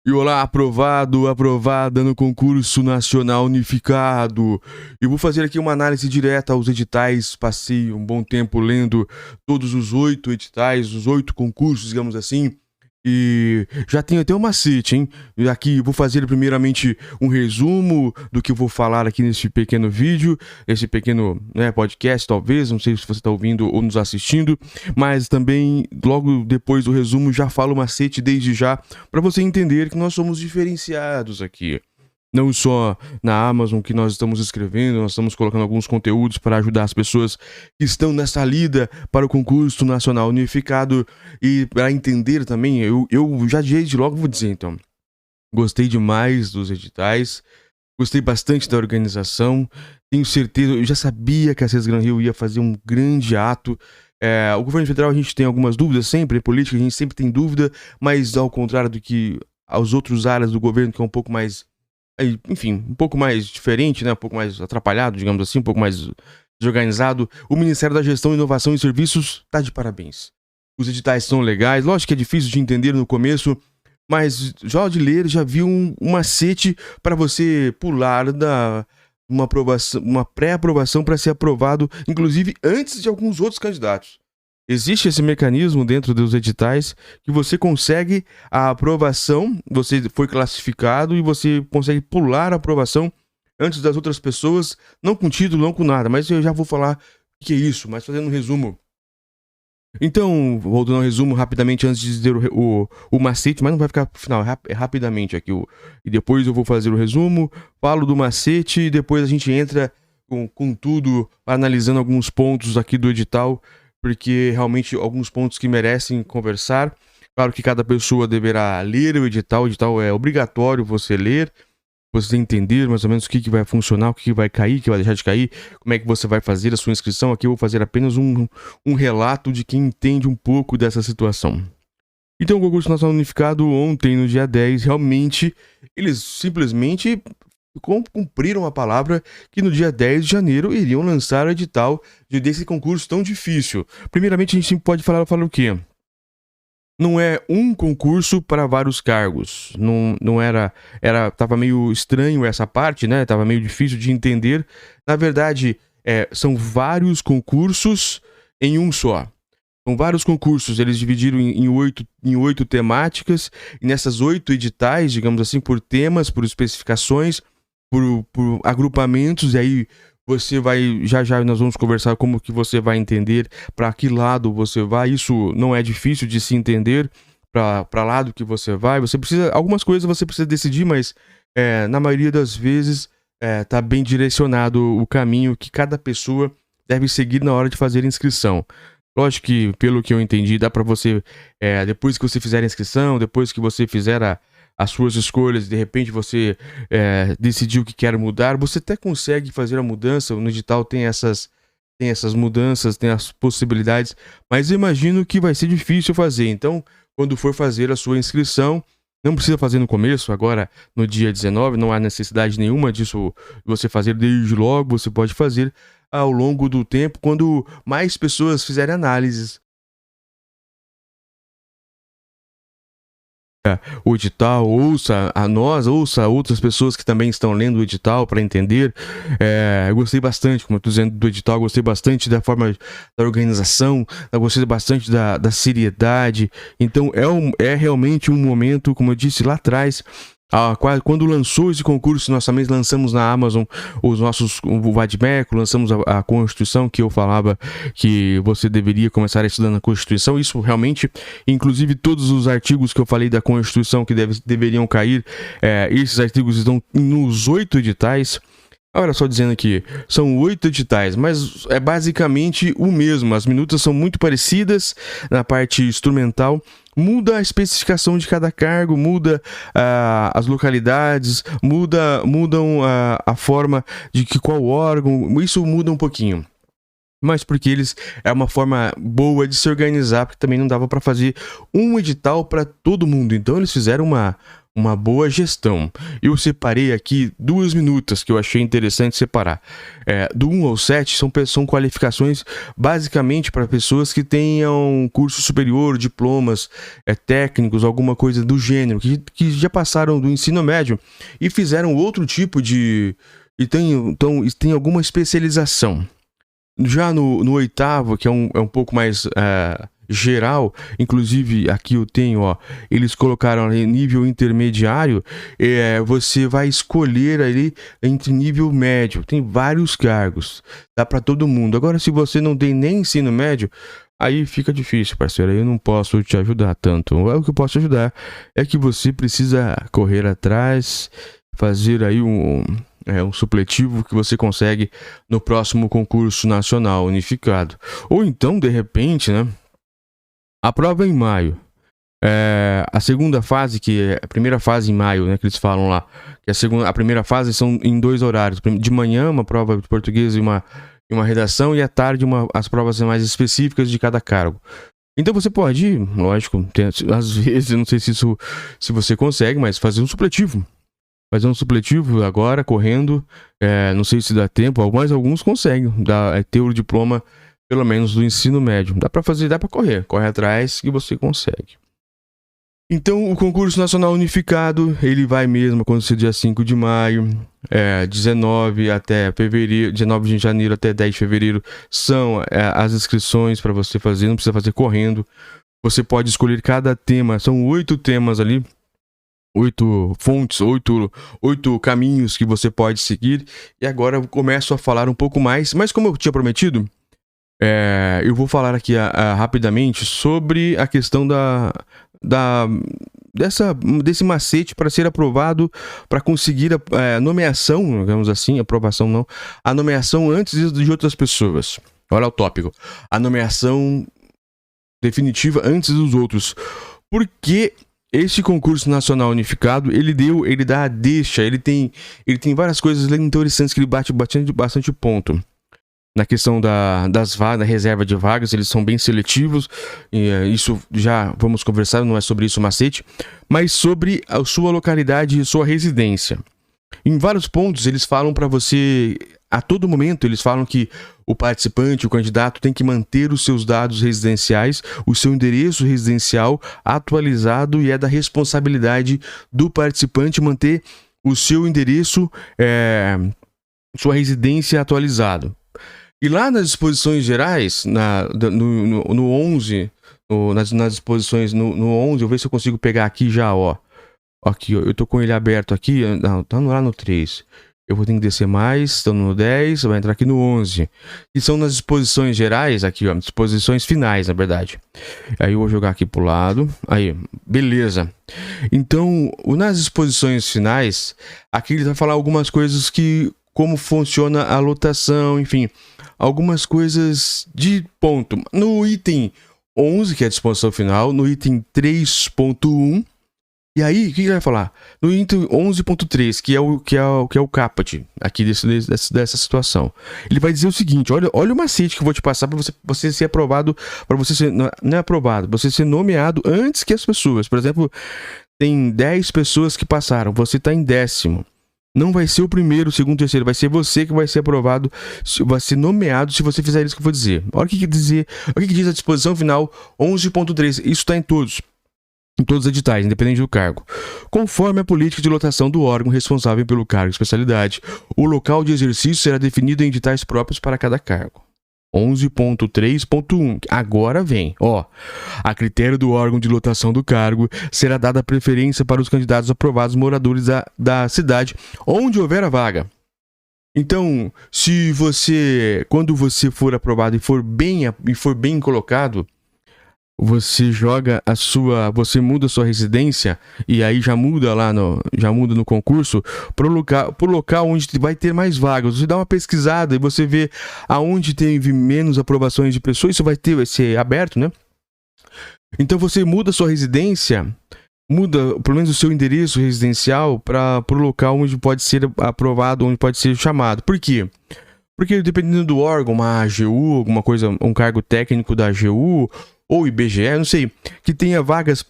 E olá, aprovado, aprovada no concurso nacional unificado. Eu vou fazer aqui uma análise direta aos editais. Passei um bom tempo lendo todos os 8 editais, os 8 concursos, digamos assim. E já tenho até um macete, hein? E aqui vou fazer primeiramente um resumo do que eu vou falar aqui nesse pequeno vídeo, esse pequeno, podcast, talvez. Não sei se você está ouvindo ou nos assistindo, mas também logo depois do resumo já falo o macete desde já para você entender que nós somos diferenciados aqui. Não só na Amazon que nós estamos escrevendo, nós estamos colocando alguns conteúdos para ajudar as pessoas que estão nessa lida para o concurso nacional unificado e para entender também, eu já desde logo vou dizer então, gostei demais dos editais, gostei bastante da organização, tenho certeza, eu já sabia que a CES Gran Rio ia fazer um grande ato. O governo federal a gente tem algumas dúvidas sempre, política a gente sempre tem dúvida, mas ao contrário do que as outras áreas do governo que é um pouco mais, enfim, um pouco mais diferente, né? Um pouco mais atrapalhado, digamos assim, um pouco mais desorganizado. O Ministério da Gestão, Inovação e Serviços tá de parabéns. Os editais são legais, lógico que é difícil de entender no começo, mas já de ler já vi um macete para você pular da uma pré-aprovação para ser aprovado, inclusive antes de alguns outros candidatos. Existe esse mecanismo dentro dos editais que você consegue a aprovação, você foi classificado e você consegue pular a aprovação antes das outras pessoas, não com título, não com nada, mas eu já vou falar o que é isso, mas fazendo um resumo. Então, voltando ao resumo rapidamente antes de dizer o macete, mas não vai ficar pro final, é rapidamente aqui. E depois eu vou fazer o resumo, falo do macete e depois a gente entra com tudo, analisando alguns pontos aqui do edital, porque realmente alguns pontos que merecem conversar. Claro que cada pessoa deverá ler o edital é obrigatório você ler, você entender mais ou menos o que vai funcionar, o que vai cair, o que vai deixar de cair, como é que você vai fazer a sua inscrição. Aqui eu vou fazer apenas um relato de quem entende um pouco dessa situação. Então o concurso nacional unificado ontem, no dia 10, realmente, eles simplesmente cumpriram a palavra que no dia 10 de janeiro iriam lançar o edital desse concurso tão difícil. Primeiramente, a gente pode falar o quê? Não é um concurso para vários cargos. Não era, tava meio estranho essa parte, né? Tava meio difícil de entender. Na verdade, são vários concursos em um só. São vários concursos, eles dividiram em 8 temáticas, e nessas 8 editais, digamos assim, por temas, por especificações, por agrupamentos, e aí você vai, já nós vamos conversar como que você vai entender para que lado você vai. Isso não é difícil de se entender, para lado que você vai. Você precisa, algumas coisas você precisa decidir, mas na maioria das vezes tá bem direcionado o caminho que cada pessoa deve seguir na hora de fazer a inscrição. Lógico que, pelo que eu entendi, dá para você, depois que você fizer a inscrição, depois que você fizer as suas escolhas, de repente você decidiu que quer mudar, você até consegue fazer a mudança. No edital tem essas mudanças, tem as possibilidades, mas eu imagino que vai ser difícil fazer. Então, quando for fazer a sua inscrição, não precisa fazer no começo, agora no dia 19, não há necessidade nenhuma disso você fazer desde logo, você pode fazer ao longo do tempo, quando mais pessoas fizerem análises. O edital, ouça outras pessoas que também estão lendo o edital para entender. Eu gostei bastante, como eu estou dizendo, do edital, gostei bastante da forma da organização, eu gostei bastante da seriedade. Então é realmente um momento, como eu disse lá atrás, quando lançou esse concurso, nós também lançamos na Amazon o Vadmeco, lançamos a Constituição, que eu falava que você deveria começar estudando a Constituição. Isso realmente, inclusive todos os artigos que eu falei da Constituição que deveriam cair, esses artigos estão nos 8 editais. Olha só, dizendo aqui, são 8 editais, mas é basicamente o mesmo. As minutas são muito parecidas na parte instrumental. Muda a especificação de cada cargo, muda as localidades, mudam a forma de qual órgão, isso muda um pouquinho. Mas porque é uma forma boa de se organizar, porque também não dava para fazer um edital para todo mundo. Então eles fizeram uma boa gestão. Eu separei aqui 2 minutas que eu achei interessante separar. Do 1 ao 7 são qualificações basicamente para pessoas que tenham curso superior, diplomas técnicos, alguma coisa do gênero, que já passaram do ensino médio e fizeram outro tipo de... e tem alguma especialização. Já no 8º, que é um pouco mais geral, inclusive aqui eu tenho, ó, eles colocaram ali nível intermediário, você vai escolher ali entre nível médio, tem vários cargos, dá para todo mundo. Agora, se você não tem nem ensino médio, aí fica difícil, parceiro, aí eu não posso te ajudar tanto. O que eu posso te ajudar é que você precisa correr atrás, fazer aí um supletivo que você consegue no próximo concurso nacional unificado. Ou então, de repente, né, a prova é em maio. A segunda fase, que é a primeira fase em maio, né, que eles falam lá, que a primeira fase são em 2 horários. De manhã, uma prova de português e uma redação, e à tarde, as provas mais específicas de cada cargo. Então você pode ir, lógico, às vezes, eu não sei se você consegue, mas fazer um supletivo. Fazer um supletivo agora, correndo, não sei se dá tempo, mas alguns conseguem ter o diploma, pelo menos do ensino médio. Dá pra correr atrás que você consegue. Então, o concurso nacional unificado, ele vai mesmo acontecer dia 5 de maio, 19 até fevereiro, 19 de janeiro até 10 de fevereiro, são as inscrições para você fazer, não precisa fazer correndo. Você pode escolher cada tema, são 8 temas ali, 8 fontes, 8 caminhos que você pode seguir. E agora eu começo a falar um pouco mais, mas como eu tinha prometido, eu vou falar aqui rapidamente sobre a questão desse macete para ser aprovado, para conseguir a nomeação, digamos assim, aprovação não, a nomeação antes de outras pessoas. Olha o tópico, a nomeação definitiva antes dos outros. Porque este concurso nacional unificado, ele dá a deixa, ele tem várias coisas interessantes que ele bate bastante ponto. Na questão das vagas, da reserva de vagas, eles são bem seletivos. Isso já vamos conversar, não é sobre isso o macete, mas sobre a sua localidade e sua residência. Em vários pontos, eles falam para você, a todo momento, eles falam que o participante, o candidato, tem que manter os seus dados residenciais, o seu endereço residencial atualizado, e é da responsabilidade do participante manter o seu endereço, sua residência atualizado. E lá nas disposições gerais, no 11, nas disposições no 11, eu vou ver se eu consigo pegar aqui já, ó. Aqui, ó, eu tô com ele aberto aqui, não, tá lá no 3. Eu vou ter que descer mais, estão no 10, vai entrar aqui no 11. E são nas disposições gerais, aqui, ó, disposições finais, na verdade. Aí eu vou jogar aqui pro lado, aí, beleza. Então, nas disposições finais, aqui ele vai falar algumas coisas como funciona a lotação, enfim, algumas coisas de ponto. No item 11, que é a disposição final, no item 3.1, e aí, o que ele vai falar? No item 11.3, que é o caput aqui dessa situação. Ele vai dizer o seguinte, olha o macete que eu vou te passar para você ser aprovado, para você ser, não é aprovado, você ser nomeado antes que as pessoas. Por exemplo, tem 10 pessoas que passaram, você está em 10º. Não vai ser o primeiro, o segundo, o terceiro, vai ser você que vai ser aprovado, vai ser nomeado se você fizer isso que eu vou dizer. Olha o que diz a disposição final 11.3, isso está em todos os editais, independente do cargo. Conforme a política de lotação do órgão responsável pelo cargo e especialidade, o local de exercício será definido em editais próprios para cada cargo. 11.3.1. Agora vem, ó. A critério do órgão de lotação do cargo, será dada preferência para os candidatos aprovados moradores da cidade onde houver a vaga. Então, quando você for aprovado e for bem colocado, você muda a sua residência, e aí já muda no concurso pro local onde vai ter mais vagas. Você dá uma pesquisada e você vê aonde teve menos aprovações de pessoas, isso vai ser aberto, né? Então você muda a sua residência, muda pelo menos o seu endereço residencial para o local onde pode ser aprovado, onde pode ser chamado. Por quê? Porque dependendo do órgão, uma AGU, alguma coisa, um cargo técnico da AGU, ou IBGE, não sei, que tenha vagas,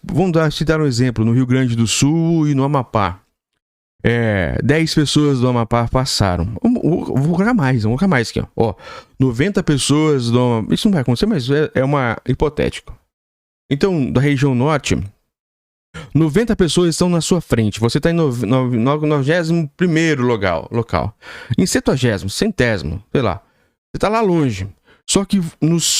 citar um exemplo, no Rio Grande do Sul e no Amapá. 10 pessoas do Amapá passaram. Vou colocar mais aqui, ó. 90 pessoas do... Isso não vai acontecer, mas é uma hipotético. Então, da região norte, 90 pessoas estão na sua frente. Você está em 91º local. Em 70º, centésimo, sei lá. Você está lá longe. Só que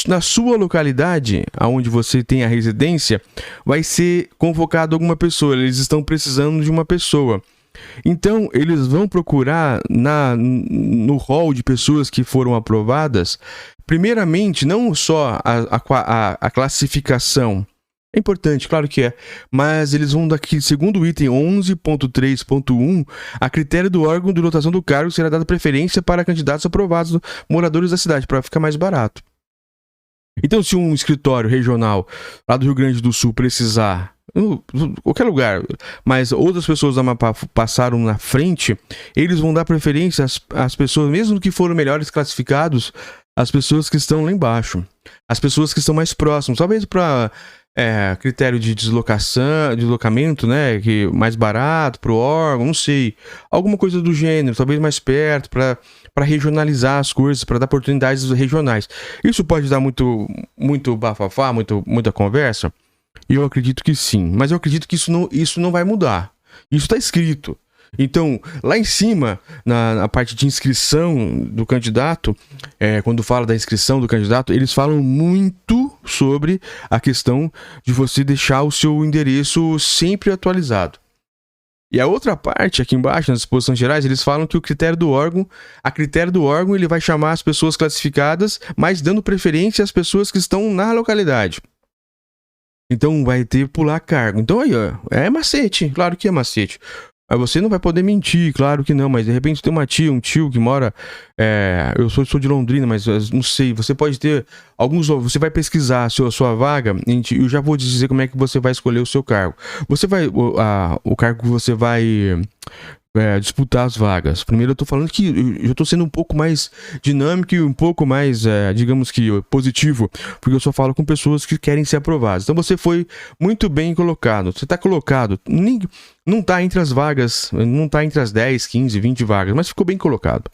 na sua localidade, onde você tem a residência, vai ser convocado alguma pessoa. Eles estão precisando de uma pessoa. Então, eles vão procurar no hall de pessoas que foram aprovadas, primeiramente, não só a classificação. É importante, claro que é, mas eles vão daqui, segundo o item 11.3.1, a critério do órgão de lotação do cargo será dada preferência para candidatos aprovados, moradores da cidade, para ficar mais barato. Então, se um escritório regional lá do Rio Grande do Sul precisar, qualquer lugar, mas outras pessoas da Amapá passaram na frente, eles vão dar preferência às pessoas, mesmo que foram melhores classificados, as pessoas que estão lá embaixo, as pessoas que estão mais próximas, talvez para critério de deslocamento, né, que mais barato para o órgão, não sei, alguma coisa do gênero, talvez mais perto, para regionalizar as coisas, para dar oportunidades regionais. Isso pode dar muito bafafá, muita conversa? Eu acredito que sim, mas eu acredito que isso não vai mudar. Isso está escrito. Então, lá em cima, na parte de inscrição do candidato, quando fala da inscrição do candidato, eles falam muito sobre a questão de você deixar o seu endereço sempre atualizado. E a outra parte, aqui embaixo, nas disposições gerais, eles falam que a critério do órgão, ele vai chamar as pessoas classificadas, mas dando preferência às pessoas que estão na localidade. Então, vai ter pular cargo. Então, aí, ó, é macete, claro que é macete. Aí você não vai poder mentir, claro que não, mas de repente tem uma tia, um tio que mora... eu sou de Londrina, mas não sei, você pode ter você vai pesquisar a sua vaga, eu já vou dizer como é que você vai escolher o seu cargo. O cargo que você vai... disputar as vagas. Primeiro eu tô falando que eu tô sendo um pouco mais dinâmico e um pouco mais, digamos que positivo, porque eu só falo com pessoas que querem ser aprovadas. Então você foi muito bem colocado. Você tá colocado, não tá entre as vagas, não tá entre as 10, 15, 20 vagas, mas ficou bem colocado.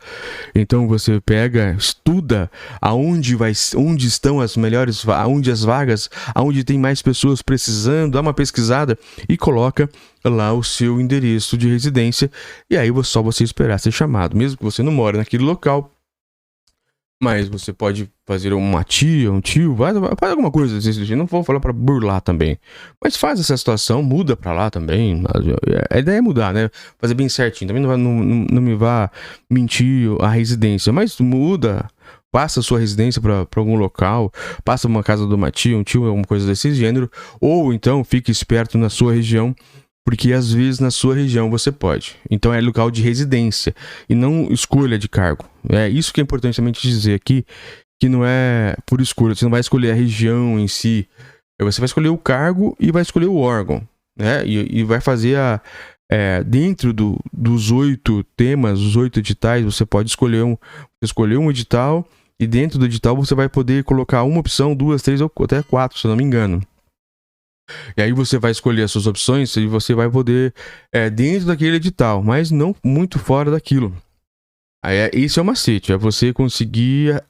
Então você pega, estuda onde estão as melhores, onde as vagas, aonde tem mais pessoas precisando, dá uma pesquisada e coloca lá o seu endereço de residência, e aí só você esperar ser chamado, mesmo que você não mora naquele local, mas você pode fazer uma tia, um tio, faz alguma coisa assim, não vou falar para burlar também, mas faz essa situação, muda para lá também, a ideia é mudar, né, fazer bem certinho, também não me vá mentir a residência, mas muda, passa a sua residência para algum local, passa uma casa de uma tia, um tio, alguma coisa desse gênero, ou então fique esperto na sua região, porque às vezes na sua região você pode. Então é local de residência e não escolha de cargo. É isso que é importante também te dizer aqui, que não é por escolha. Você não vai escolher a região em si. Você vai escolher o cargo e vai escolher o órgão, né? E vai fazer dentro dos 8 temas, os 8 editais, você pode escolher um edital, e dentro do edital você vai poder colocar uma opção, 2, 3 ou até 4, se eu não me engano. E aí você vai escolher as suas opções e você vai poder dentro daquele edital, mas não muito fora daquilo. Isso é o macete, é você conseguir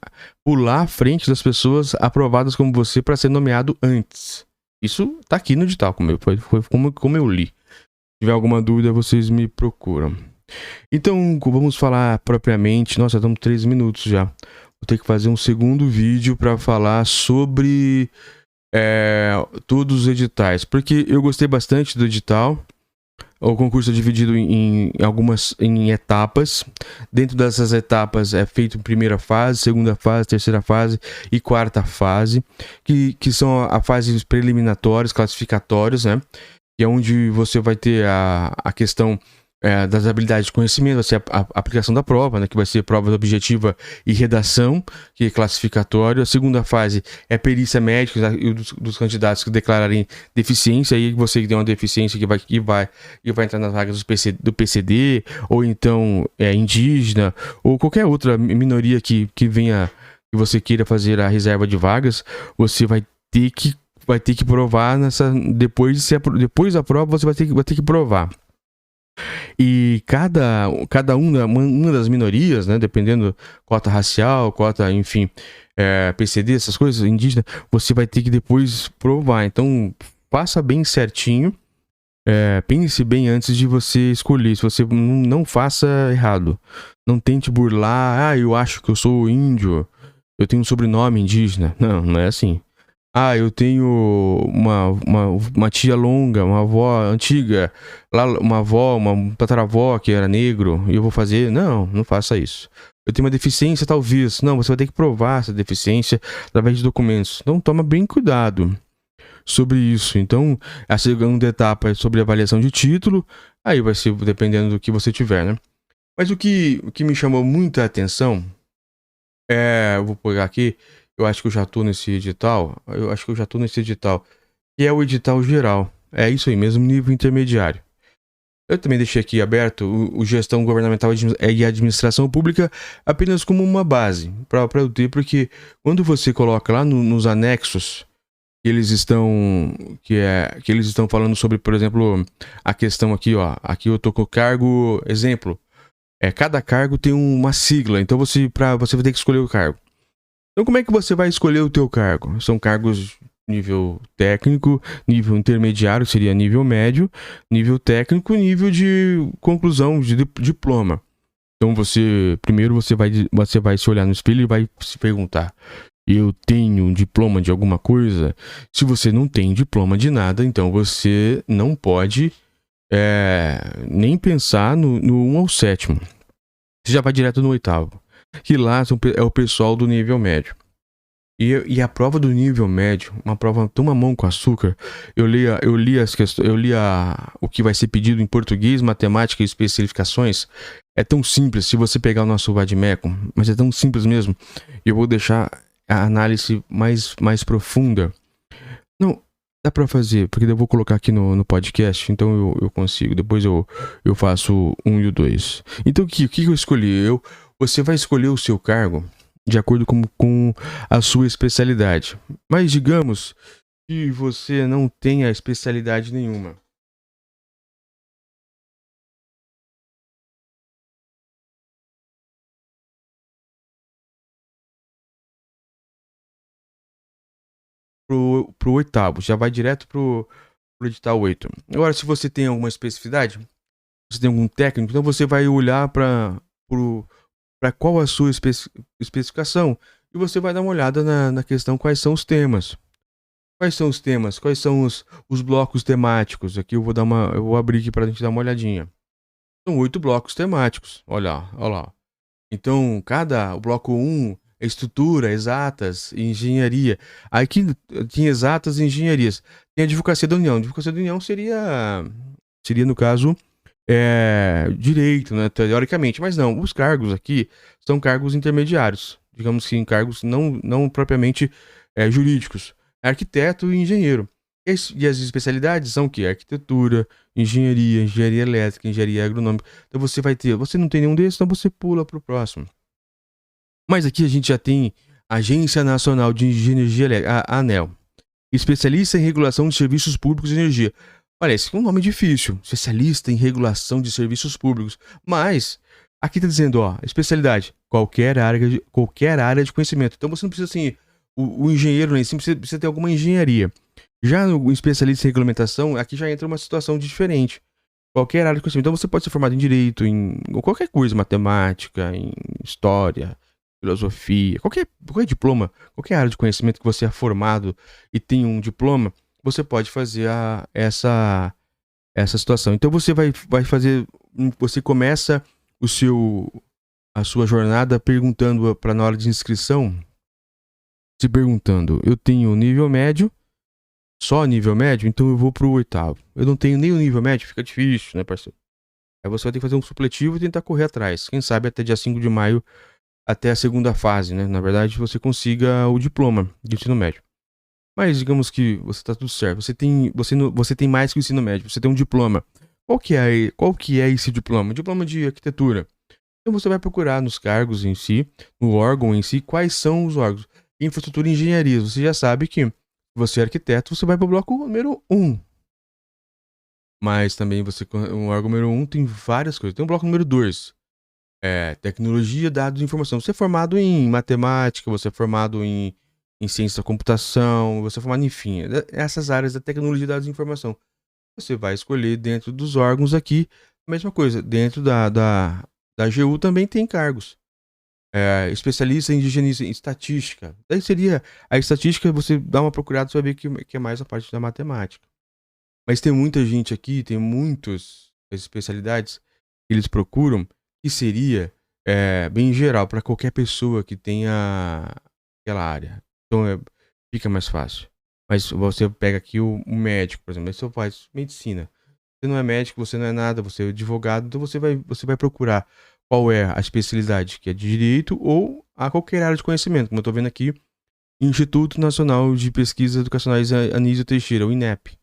pular à frente das pessoas aprovadas como você para ser nomeado antes. Isso tá aqui no edital, foi como eu li. Se tiver alguma dúvida, vocês me procuram. Então, vamos falar propriamente. Nossa, estamos 3 minutos já. Vou ter que fazer um segundo vídeo para falar sobre... todos os editais, porque eu gostei bastante do edital. O concurso é dividido em etapas. Dentro dessas etapas é feito primeira fase, segunda fase, terceira fase e quarta fase, que são a fase preliminatórias, classificatórias, né? Que é onde você vai ter a questão das habilidades de conhecimento, vai ser a aplicação da prova, né, que vai ser prova objetiva e redação, que é classificatório. A segunda fase é perícia médica, né, dos candidatos que declararem deficiência, aí você que tem uma deficiência que vai entrar nas vagas do PCD, ou então indígena, ou qualquer outra minoria que venha, que você queira fazer a reserva de vagas, você vai ter que vai ter que provar depois da prova você vai ter que provar. E cada uma das minorias, né, dependendo cota racial, cota, enfim, PCD, essas coisas, indígena, você vai ter que depois provar. Então, faça bem certinho, pense bem antes de você escolher. Se você não faça errado, não tente burlar, eu acho que eu sou índio, eu tenho um sobrenome indígena. Não é assim. Eu tenho uma tia longa, uma avó antiga, uma avó, uma tataravó que era negro, e eu vou fazer... Não faça isso. Eu tenho uma deficiência, talvez. Não, você vai ter que provar essa deficiência através de documentos. Então, toma bem cuidado sobre isso. Então, a segunda etapa é sobre avaliação de título, aí vai ser dependendo do que você tiver, né? Mas o que me chamou muita atenção eu vou pegar aqui... Eu acho que eu já tô nesse edital. Que é o edital geral. É isso aí mesmo, nível intermediário. Eu também deixei aqui aberto o gestão governamental e administração pública apenas como uma base para eu ter, porque quando você coloca lá nos anexos que eles estão falando sobre, por exemplo, a questão aqui, ó. Aqui eu tô com o cargo, exemplo. Cada cargo tem uma sigla, então você vai ter que escolher o cargo. Então, como é que você vai escolher o teu cargo? São cargos nível técnico, nível intermediário, seria nível médio, nível técnico, nível de conclusão, de diploma. Então, primeiro você vai se olhar no espelho e vai se perguntar: eu tenho um diploma de alguma coisa? Se você não tem diploma de nada, então você não pode nem pensar no 1 ao 7º. Você já vai direto no 8º. Que lá é o pessoal do nível médio. E a prova do nível médio, uma prova tão mamão com açúcar. Eu li as questões, o que vai ser pedido em português, matemática e especificações. É tão simples, se você pegar o nosso Vadimeco, mas é tão simples mesmo. E eu vou deixar a análise mais profunda. Não, dá pra fazer, porque eu vou colocar aqui no podcast, então eu consigo. Depois eu faço o 1 e o 2. Então o que eu escolhi? Você vai escolher o seu cargo de acordo com a sua especialidade. Mas digamos que você não tenha especialidade nenhuma. Pro 8º, já vai direto pro edital 8. Agora, se você tem alguma especificidade, você tem algum técnico, então você vai olhar para qual a sua especificação e você vai dar uma olhada na questão quais são os temas. Quais são os temas? Quais são os blocos temáticos? Aqui eu vou abrir aqui para a gente dar uma olhadinha. São 8 blocos temáticos. Olha lá. Então, o bloco 1 é estrutura, exatas e engenharia. Aqui tem exatas e engenharias. Tem a advocacia da União. A advocacia da União seria no caso, direito, né, teoricamente. Mas não, os cargos aqui são cargos intermediários. Digamos que cargos não propriamente jurídicos. Arquiteto e engenheiro. E as especialidades são o quê? Arquitetura, engenharia elétrica, engenharia agronômica. Então você não tem nenhum desses, então você pula para o próximo. Mas aqui a gente já tem Agência Nacional de Energia Elétrica, a ANEEL. Especialista em regulação de serviços públicos de energia. Parece que é um nome difícil. Especialista em regulação de serviços públicos. Mas aqui está dizendo, especialidade, qualquer área de conhecimento. Então você não precisa assim, o engenheiro nem sempre precisa ter alguma engenharia. Já no especialista em regulamentação, aqui já entra uma situação diferente. Qualquer área de conhecimento. Então você pode ser formado em direito, em qualquer coisa, matemática, em história, filosofia, qualquer diploma, qualquer área de conhecimento que você é formado e tem um diploma, você pode fazer essa situação. Então você vai fazer, você começa a sua jornada perguntando na hora de inscrição, se perguntando, eu tenho nível médio, só nível médio, então eu vou pro 8º. Eu não tenho nem o nível médio, fica difícil, né, parceiro? Aí você vai ter que fazer um supletivo e tentar correr atrás. Quem sabe até dia 5 de maio, até a segunda fase, né? Na verdade, você consiga o diploma de ensino médio. Mas digamos que você tá tudo certo. Você tem mais que o ensino médio. Você tem um diploma. Qual que é esse diploma? Diploma de arquitetura. Então você vai procurar nos cargos em si, no órgão em si, quais são os órgãos. Infraestrutura e engenharia. Você já sabe que você é arquiteto, você vai para o bloco número 1. Mas também o órgão número 1 tem várias coisas. Tem o bloco número 2. Tecnologia, dados e informação. Você é formado em matemática, você é formado em ciência da computação, você é formado, enfim, essas áreas da tecnologia, dados e informação. Você vai escolher dentro dos órgãos aqui, a mesma coisa. Dentro da AGU também tem cargos. Especialista em indigenismo, em estatística. Daí seria a estatística, você dá uma procurada, você vai ver que é mais a parte da matemática. Mas tem muita gente aqui, tem muitas especialidades que eles procuram, que seria bem geral, para qualquer pessoa que tenha aquela área. Então fica mais fácil. Mas você pega aqui o médico, por exemplo, você faz medicina. Você não é médico, você não é nada, você é advogado, então você vai procurar qual é a especialidade que é de direito ou a qualquer área de conhecimento. Como eu estou vendo aqui, Instituto Nacional de Pesquisas Educacionais Anísio Teixeira, o INEP.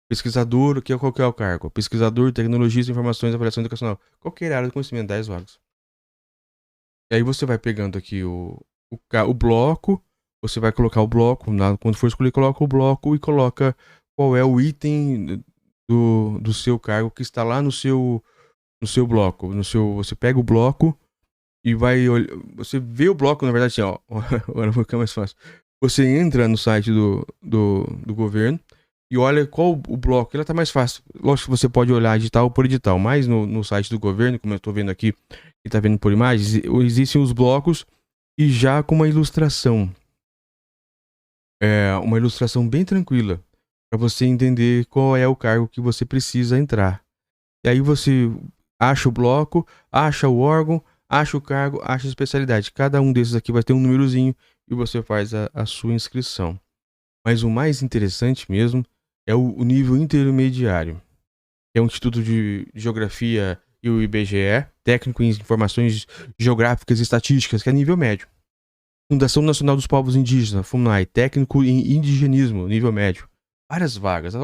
Pesquisador, qual que é o cargo? Pesquisador, tecnologia, informações, avaliação educacional. Qualquer área de conhecimento, 10 vagas. E aí você vai pegando aqui o bloco, você vai colocar o bloco, quando for escolher, coloca o bloco e coloca qual é o item do seu cargo que está lá no seu bloco. Você pega o bloco e você vê o bloco, na verdade, assim, ó, agora vai ficar mais fácil. Você entra no site do governo e olha qual o bloco, ela tá mais fácil. Lógico que você pode olhar edital por edital, mas no site do governo, como eu tô vendo aqui e tá vendo por imagens, existem os blocos e já com uma ilustração. Uma ilustração bem tranquila para você entender qual é o cargo que você precisa entrar. E aí você acha o bloco, acha o órgão, acha o cargo, acha a especialidade. Cada um desses aqui vai ter um númerozinho e você faz a sua inscrição. Mas o mais interessante mesmo é o nível intermediário. É o Instituto de Geografia e o IBGE, técnico em informações geográficas e estatísticas, que é nível médio. Fundação Nacional dos Povos Indígenas, FUNAI, técnico em indigenismo, nível médio. Várias vagas.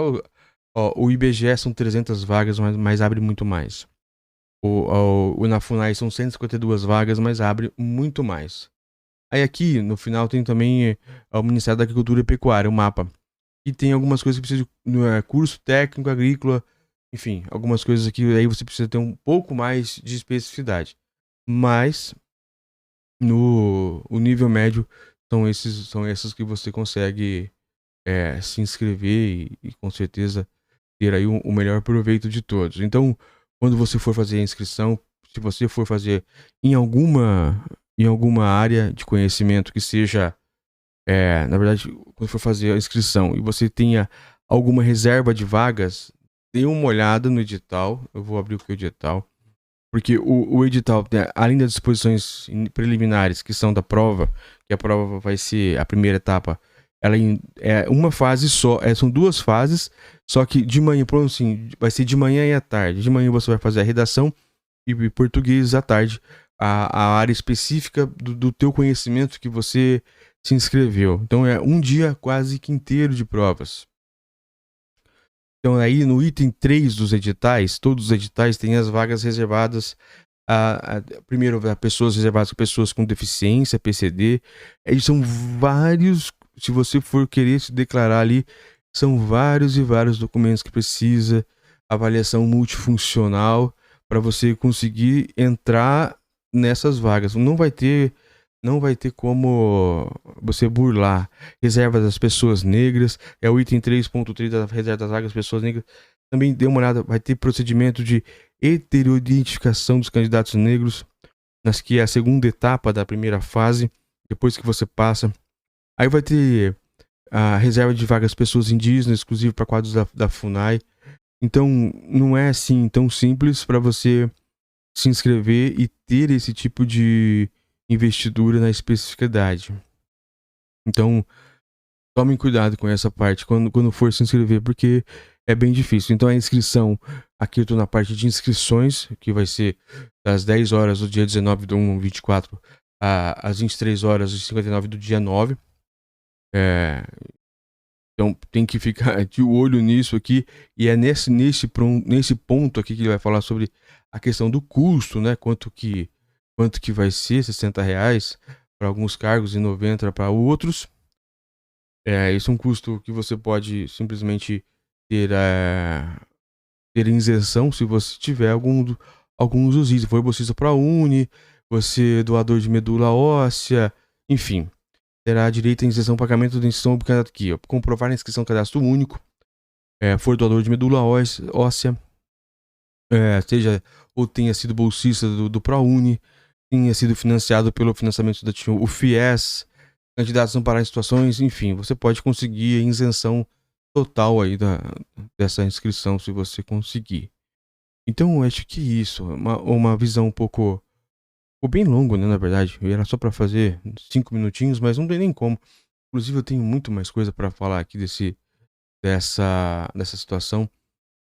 O IBGE são 300 vagas, mas abre muito mais. Na FUNAI são 152 vagas, mas abre muito mais. Aí aqui, no final, tem também o Ministério da Agricultura e Pecuária, o MAPA. E tem algumas coisas que precisa de curso técnico, agrícola, enfim, algumas coisas aqui aí você precisa ter um pouco mais de especificidade. Mas o nível médio são esses que você consegue se inscrever e com certeza ter aí o melhor proveito de todos. Então, quando você for fazer a inscrição, se você for fazer em alguma área de conhecimento que seja, na verdade, quando for fazer a inscrição e você tenha alguma reserva de vagas, dê uma olhada no edital. Eu vou abrir o edital, porque o edital, além das disposições preliminares que são da prova, que a prova vai ser a primeira etapa, ela é uma fase só, são 2 fases, só que de manhã, assim, vai ser de manhã e à tarde. De manhã você vai fazer a redação e português à tarde, a área específica do teu conhecimento que você se inscreveu. Então é um dia quase que inteiro de provas. Então aí no item 3 dos editais, todos os editais têm as vagas reservadas primeiro a pessoas reservadas com pessoas com deficiência, PCD. Eles são vários, se você for querer se declarar ali, são vários e vários documentos que precisa, avaliação multifuncional para você conseguir entrar nessas vagas. Não vai ter como você burlar. Reserva das pessoas negras, é o item 3.3 da reserva das vagas pessoas negras. Também dê uma olhada, vai ter procedimento de heteroidentificação dos candidatos negros, que é a segunda etapa da primeira fase, depois que você passa. Aí vai ter a reserva de vagas pessoas indígenas, exclusivo para quadros da FUNAI. Então, não é assim tão simples para você se inscrever e ter esse tipo de investidura na especificidade. Então, tomem cuidado com essa parte quando for se inscrever, porque é bem difícil. Então, a inscrição, aqui eu estou na parte de inscrições, que vai ser das 10 horas do dia 19/1/24 às 23h59 do dia 9. Então, tem que ficar de olho nisso aqui. E é nesse ponto aqui que ele vai falar sobre a questão do custo, né? Quanto que vai ser, R$60 para alguns cargos e 90 para outros. Esse é um custo que você pode simplesmente ter, ter isenção se você tiver alguns dos itens. Se for bolsista ProUni, você é doador de medula óssea, enfim. Terá direito à isenção pagamento da inscrição aqui, ó, comprovar a inscrição cadastro único, for doador de medula óssea, seja ou tenha sido bolsista do ProUni, tenha sido financiado pelo financiamento da o FIES, candidatos não parar em situações, enfim, você pode conseguir a isenção total aí dessa inscrição se você conseguir. Então, acho que isso, uma visão um pouco bem longo, né, na verdade. Era só para fazer 5 minutinhos, mas não tem nem como. Inclusive, eu tenho muito mais coisa para falar aqui dessa situação,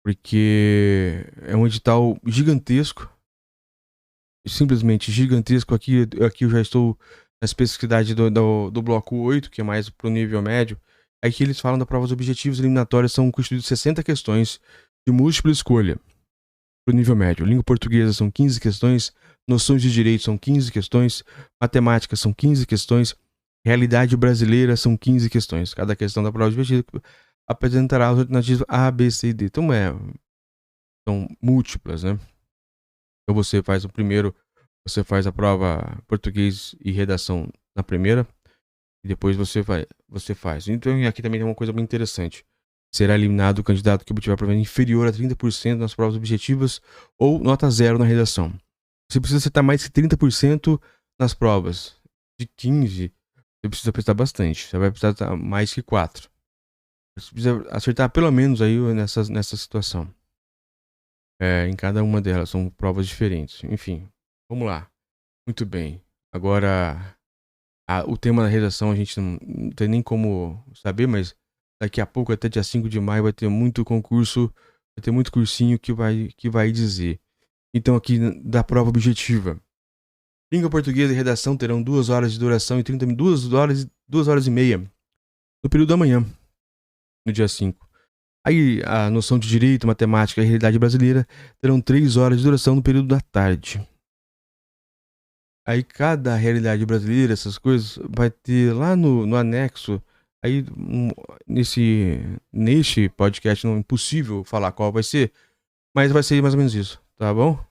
porque é um edital gigantesco, simplesmente gigantesco. Aqui eu já estou na especificidade do bloco 8, que é mais pro nível médio. Aqui eles falam da prova dos objetivos eliminatórios, são constituídos 60 questões de múltipla escolha pro nível médio. Língua portuguesa são 15 questões, noções de direito são 15 questões, matemática são 15 questões, realidade brasileira são 15 questões. Cada questão da prova de objetivo apresentará as alternativas A, B, C e D. Então são múltiplas, né? Então você faz você faz a prova português e redação na primeira, e depois você faz. Então aqui também tem uma coisa bem interessante. Será eliminado o candidato que obtiver prova inferior a 30% nas provas objetivas ou nota 0 na redação. Você precisa acertar mais que 30% nas provas. De 15, você precisa prestar bastante. Você vai precisar mais que 4. Você precisa acertar pelo menos aí nessa situação. Em cada uma delas, são provas diferentes. Enfim, vamos lá. Muito bem. Agora, o tema da redação a gente não tem nem como saber, mas daqui a pouco, até dia 5 de maio, vai ter muito concurso, vai ter muito cursinho que vai dizer. Então, aqui da prova objetiva. Língua portuguesa e redação terão 2 horas de duração e 2 horas e meia no período da manhã, no dia 5. Aí, a noção de direito, matemática e realidade brasileira terão 3 horas de duração no período da tarde. Aí, cada realidade brasileira, essas coisas, vai ter lá no anexo. Aí, neste podcast, não é impossível falar qual vai ser, mas vai ser mais ou menos isso, tá bom?